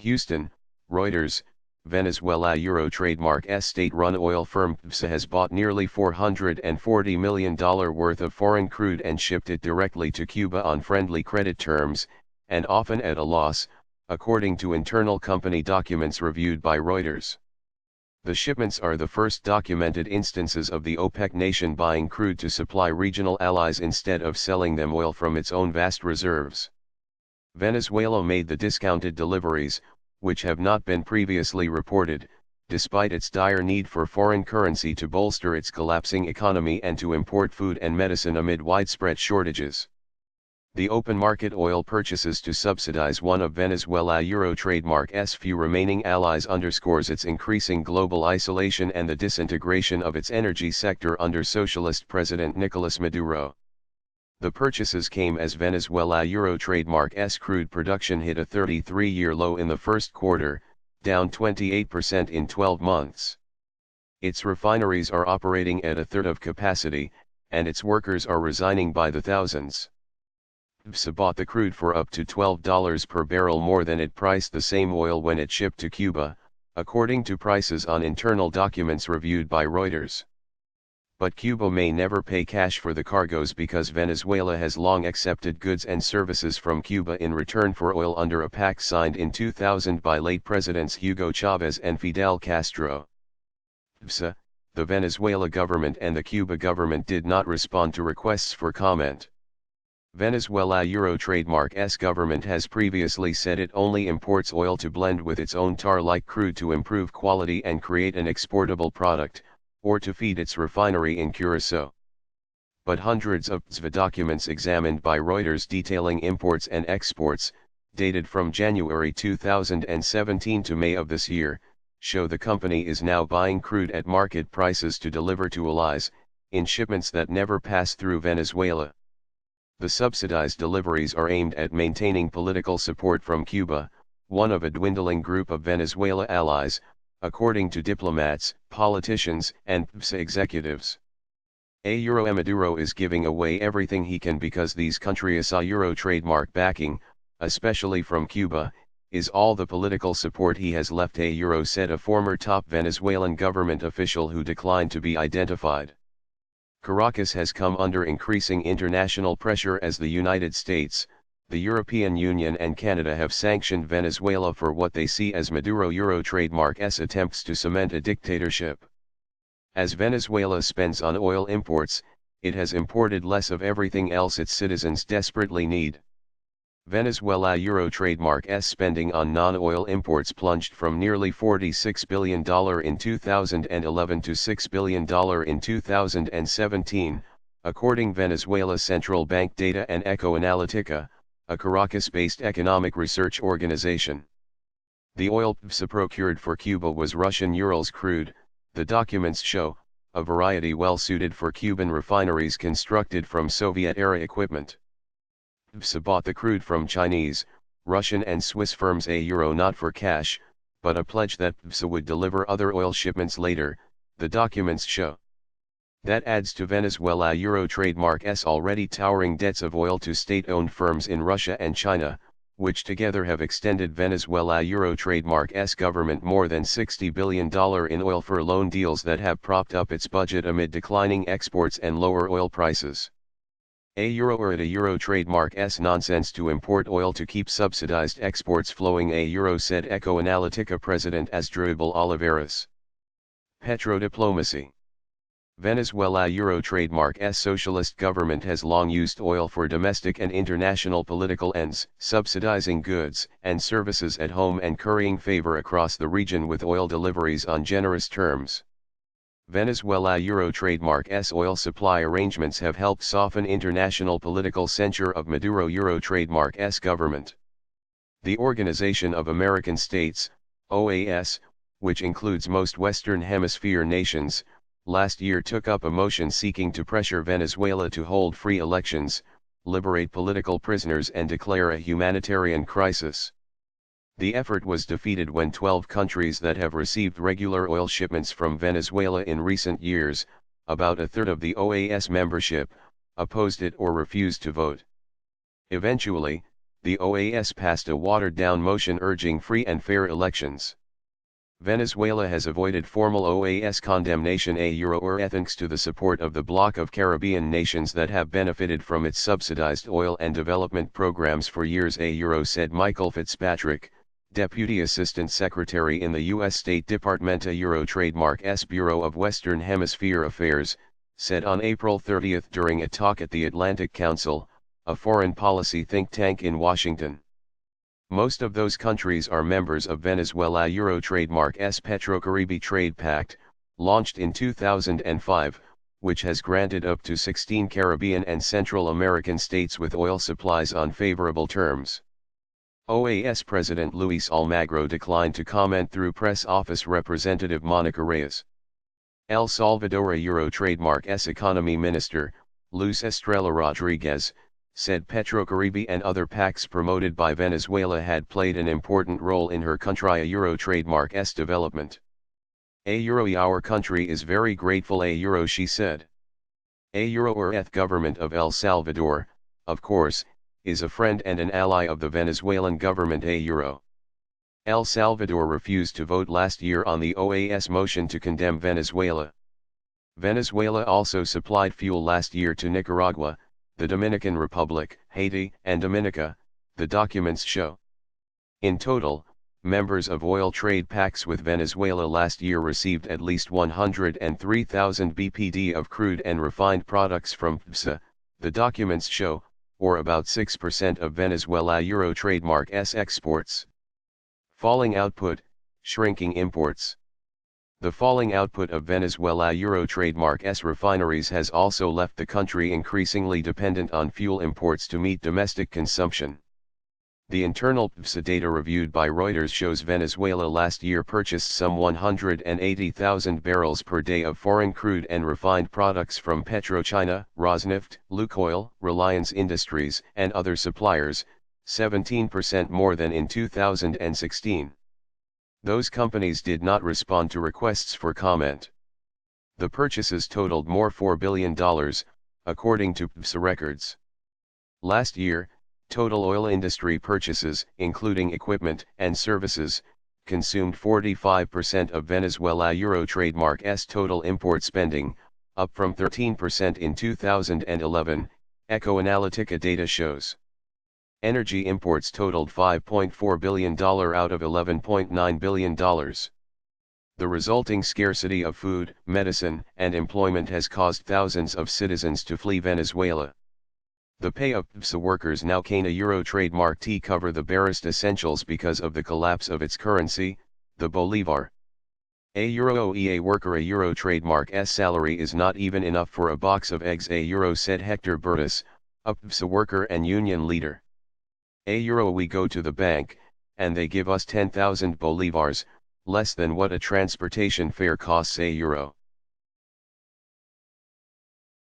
Houston, Reuters, Venezuela Euro trademark S state-run oil firm PDVSA has bought nearly $440 million worth of foreign crude and shipped it directly to Cuba on friendly credit terms, and often at a loss, according to internal company documents reviewed by Reuters. The shipments are the first documented instances of the OPEC nation buying crude to supply regional allies instead of selling them oil from its own vast reserves. Venezuela made the discounted deliveries, which have not been previously reported, despite its dire need for foreign currency to bolster its collapsing economy and to import food and medicine amid widespread shortages. The open market oil purchases to subsidize one of Venezuela Euro trademark's few remaining allies underscores its increasing global isolation and the disintegration of its energy sector under socialist President Nicolas Maduro. The purchases came as Venezuela Euro trademark's crude production hit a 33-year low in the first quarter, down 28% in 12 months. Its refineries are operating at a third of capacity, and its workers are resigning by the thousands. PDVSA bought the crude for up to $12 per barrel more than it priced the same oil when it shipped to Cuba, according to prices on internal documents reviewed by Reuters. But Cuba may never pay cash for the cargoes because Venezuela has long accepted goods and services from Cuba in return for oil under a pact signed in 2000 by late Presidents Hugo Chavez and Fidel Castro. PDVSA, the Venezuela government and the Cuba government did not respond to requests for comment. Venezuela Euro trademark's government has previously said it only imports oil to blend with its own tar-like crude to improve quality and create an exportable product, or to feed its refinery in Curaçao. But hundreds of PDVSA documents examined by Reuters detailing imports and exports, dated from January 2017 to May of this year, show the company is now buying crude at market prices to deliver to allies, in shipments that never pass through Venezuela. The subsidized deliveries are aimed at maintaining political support from Cuba, one of a dwindling group of Venezuela allies, according to diplomats, politicians, and PDVSA executives. Maduro is giving away everything he can because these countries saw Euro trademark backing, especially from Cuba, is all the political support he has left, said a former top Venezuelan government official who declined to be identified. Caracas has come under increasing international pressure as the United States, the European Union and Canada have sanctioned Venezuela for what they see as Maduro Euro trademark's attempts to cement a dictatorship. As Venezuela spends on oil imports, it has imported less of everything else its citizens desperately need. Venezuela Euro trademark's spending on non-oil imports plunged from nearly $46 billion in 2011 to $6 billion in 2017, according Venezuela Central Bank data and Ecoanalítica, a Caracas-based economic research organization. The oil PDVSA procured for Cuba was Russian Urals crude, the documents show, a variety well suited for Cuban refineries constructed from Soviet-era equipment. PDVSA bought the crude from Chinese, Russian and Swiss firms not for cash, but a pledge that PDVSA would deliver other oil shipments later, the documents show. That adds to Venezuela Euro trademark's already towering debts of oil to state-owned firms in Russia and China, which together have extended Venezuela Euro trademark's government more than $60 billion in oil for loan deals that have propped up its budget amid declining exports and lower oil prices. Euro trademark's nonsense to import oil to keep subsidized exports flowing, said Ecoanalítica President Asdrubal Oliveras. Petrodiplomacy. Venezuela Euro trademark's socialist government has long used oil for domestic and international political ends, subsidizing goods and services at home and currying favor across the region with oil deliveries on generous terms. Venezuela Euro trademark's oil supply arrangements have helped soften international political censure of Maduro Euro trademark's government. The Organization of American States, OAS, which includes most Western Hemisphere nations, last year took up a motion seeking to pressure Venezuela to hold free elections, liberate political prisoners and declare a humanitarian crisis. The effort was defeated when 12 countries that have received regular oil shipments from Venezuela in recent years, about a third of the OAS membership, opposed it or refused to vote. Eventually, the OAS passed a watered-down motion urging free and fair elections. Venezuela has avoided formal OAS condemnation or thanks to the support of the bloc of Caribbean nations that have benefited from its subsidized oil and development programs for years, said Michael Fitzpatrick, Deputy Assistant Secretary in the U.S. State Department. Trademark's Bureau of Western Hemisphere Affairs, said on April 30 during a talk at the Atlantic Council, a foreign policy think tank in Washington. Most of those countries are members of Venezuela. Trademark's Petro-Caribe Trade Pact, launched in 2005, which has granted up to 16 Caribbean and Central American states with oil supplies on favorable terms. OAS President Luis Almagro declined to comment through press office representative Monica Reyes. El Salvador. Trademark's Economy Minister, Luz Estrella Rodriguez, said Petrocaribe and other pacts promoted by Venezuela had played an important role in her country. Trademark's development. Our country is very grateful. She said. Government of El Salvador, of course, is a friend and an ally of the Venezuelan government. El Salvador refused to vote last year on the OAS motion to condemn Venezuela. Venezuela also supplied fuel last year to Nicaragua, the Dominican Republic, Haiti, and Dominica, the documents show. In total, members of oil trade pacts with Venezuela last year received at least 103,000 BPD of crude and refined products from PDVSA, the documents show, or about 6% of Venezuela. Trademark's exports. Falling output, shrinking imports. The falling output of Venezuela. Trademark's refineries has also left the country increasingly dependent on fuel imports to meet domestic consumption. The internal PDVSA data reviewed by Reuters shows Venezuela last year purchased some 180,000 barrels per day of foreign crude and refined products from PetroChina, Rosneft, Lukoil, Reliance Industries, and other suppliers, 17% more than in 2016. Those companies did not respond to requests for comment. The purchases totaled more $4 billion, according to PDVSA records. Last year, total oil industry purchases, including equipment and services, consumed 45% of Venezuela. Trademark's total import spending, up from 13% in 2011, Ecoanalytica data shows. Energy imports totaled $5.4 billion out of $11.9 billion. The resulting scarcity of food, medicine, and employment has caused thousands of citizens to flee Venezuela. The pay of PDVSA workers now can a trademark T cover the barest essentials because of the collapse of its currency, the bolivar. A OEA worker trademark's salary is not even enough for a box of eggs said Hector Burtis, a PDVSA worker and union leader. We go to the bank, and they give us 10,000 bolivars, less than what a transportation fare costs.